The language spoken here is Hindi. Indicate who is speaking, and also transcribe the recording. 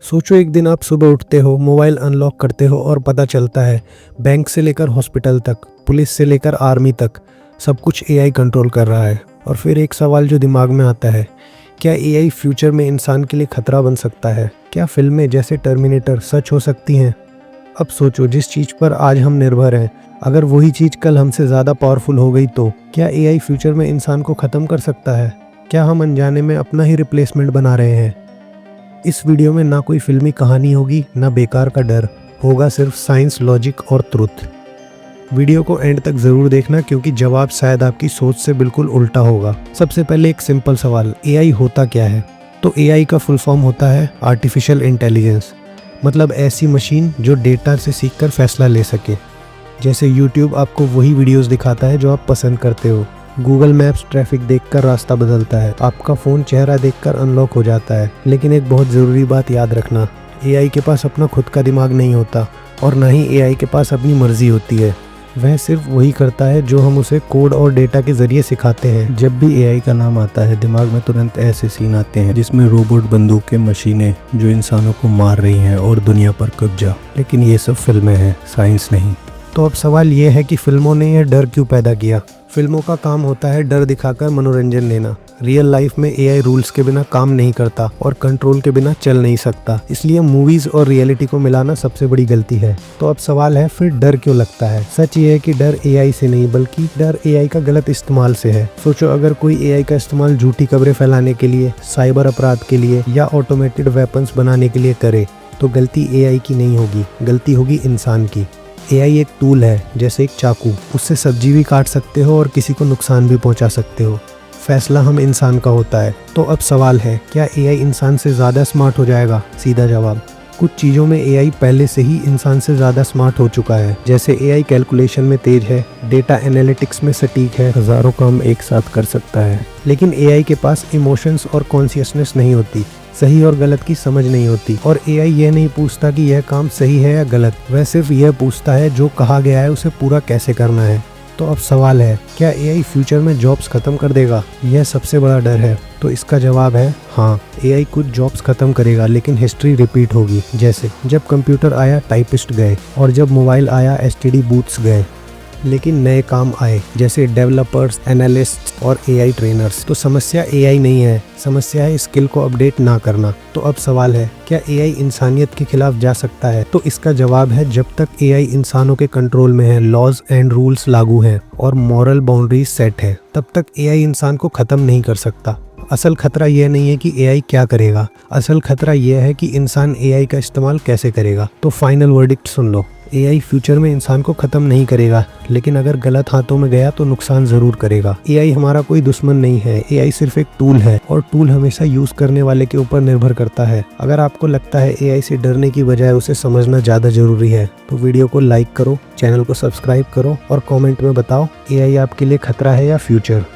Speaker 1: सोचो एक दिन आप सुबह उठते हो, मोबाइल अनलॉक करते हो और पता चलता है बैंक से लेकर हॉस्पिटल तक, पुलिस से लेकर आर्मी तक सब कुछ एआई कंट्रोल कर रहा है। और फिर एक सवाल जो दिमाग में आता है, क्या एआई फ्यूचर में इंसान के लिए खतरा बन सकता है? क्या फिल्में जैसे टर्मिनेटर सच हो सकती हैं? अब सोचो, जिस चीज़ पर आज हम निर्भर हैं, अगर वही चीज़ कल हमसे ज़्यादा पावरफुल हो गई तो क्या एआई फ्यूचर में इंसान को ख़त्म कर सकता है? क्या हम अनजाने में अपना ही रिप्लेसमेंट बना रहे हैं? इस वीडियो में ना कोई फिल्मी कहानी होगी, ना बेकार का डर होगा, सिर्फ साइंस, लॉजिक और ट्रुथ। वीडियो को एंड तक ज़रूर देखना क्योंकि जवाब शायद आपकी सोच से बिल्कुल उल्टा होगा। सबसे पहले एक सिंपल सवाल, एआई होता क्या है? तो एआई का फुल फॉर्म होता है आर्टिफिशियल इंटेलिजेंस, मतलब ऐसी मशीन जो डेटा से सीखकर फैसला ले सके। जैसे यूट्यूब आपको वही वीडियोस दिखाता है जो आप पसंद करते हो, गूगल मैप्स ट्रैफिक देखकर रास्ता बदलता है, आपका फ़ोन चेहरा देखकर अनलॉक हो जाता है। लेकिन एक बहुत ज़रूरी बात याद रखना, एआई के पास अपना खुद का दिमाग नहीं होता और ना ही एआई के पास अपनी मर्जी होती है। वह सिर्फ वही करता है जो हम उसे कोड और डेटा के जरिए सिखाते हैं। जब भी एआई का नाम आता है दिमाग में तुरंत ऐसे सीन आते हैं जिसमें रोबोट, बंदूकें, मशीनें जो इंसानों को मार रही हैं और दुनिया पर कब्जा। लेकिन ये सब फिल्में हैं, साइंस नहीं। तो अब सवाल ये है कि फिल्मों ने यह डर क्यों पैदा किया? फिल्मों का काम होता है डर दिखाकर मनोरंजन देना। रियल लाइफ में एआई रूल्स के बिना काम नहीं करता और कंट्रोल के बिना चल नहीं सकता, इसलिए मूवीज और रियलिटी को मिलाना सबसे बड़ी गलती है। तो अब सवाल है, फिर डर क्यों लगता है? सच ये है कि डर एआई से नहीं बल्कि डर एआई का गलत इस्तेमाल से है। सोचो, अगर कोई एआई का इस्तेमाल झूठी खबरें फैलाने के लिए, साइबर अपराध के लिए या ऑटोमेटेड वेपन्स बनाने के लिए करे तो गलती एआई की नहीं होगी, गलती होगी इंसान की। एआई एक टूल है, जैसे एक चाकू, उससे सब्जी भी काट सकते हो और किसी को नुकसान भी पहुंचा सकते हो। फैसला हम इंसान का होता है। तो अब सवाल है, क्या एआई इंसान से ज़्यादा स्मार्ट हो जाएगा? सीधा जवाब, कुछ चीज़ों में एआई पहले से ही इंसान से ज़्यादा स्मार्ट हो चुका है। जैसे एआई कैलकुलेशन में तेज है, डेटा एनालिटिक्स में सटीक है, हज़ारों काम एक साथ कर सकता है। लेकिन एआई के पास इमोशंस और कॉन्शियसनेस नहीं होती, सही और गलत की समझ नहीं होती। और एआई यह नहीं पूछता कि यह काम सही है या गलत, वह सिर्फ यह पूछता है जो कहा गया है उसे पूरा कैसे करना है। तो अब सवाल है, क्या एआई फ्यूचर में जॉब्स खत्म कर देगा? यह सबसे बड़ा डर है। तो इसका जवाब है हाँ, एआई कुछ जॉब्स खत्म करेगा लेकिन हिस्ट्री रिपीट होगी। जैसे जब कंप्यूटर आया टाइपिस्ट गए और जब मोबाइल आया एसटीडी बूथ्स गए, लेकिन नए काम आए जैसे डेवलपर्स, एनालिस्ट और एआई ट्रेनर्स। तो समस्या एआई नहीं है, समस्या है स्किल को अपडेट ना करना। तो अब सवाल है, क्या एआई इंसानियत के खिलाफ जा सकता है? तो इसका जवाब है, जब तक एआई इंसानों के कंट्रोल में है, लॉज एंड रूल्स लागू हैं और मॉरल बाउंड्रीज सेट है, तब तक एआई इंसान को खत्म नहीं कर सकता। असल खतरा यह नहीं है कि एआई क्या करेगा, असल खतरा यह है कि इंसान एआई का इस्तेमाल कैसे करेगा। तो फाइनल वर्डिक्ट सुन लो, एआई फ्यूचर में इंसान को खत्म नहीं करेगा, लेकिन अगर गलत हाथों में गया तो नुकसान जरूर करेगा। एआई हमारा कोई दुश्मन नहीं है, एआई सिर्फ एक टूल है और टूल हमेशा यूज करने वाले के ऊपर निर्भर करता है। अगर आपको लगता है एआई से डरने की बजाय उसे समझना ज्यादा जरूरी है तो वीडियो को लाइक करो, चैनल को सब्सक्राइब करो और कमेंट में बताओ एआई आपके लिए खतरा है या फ्यूचर।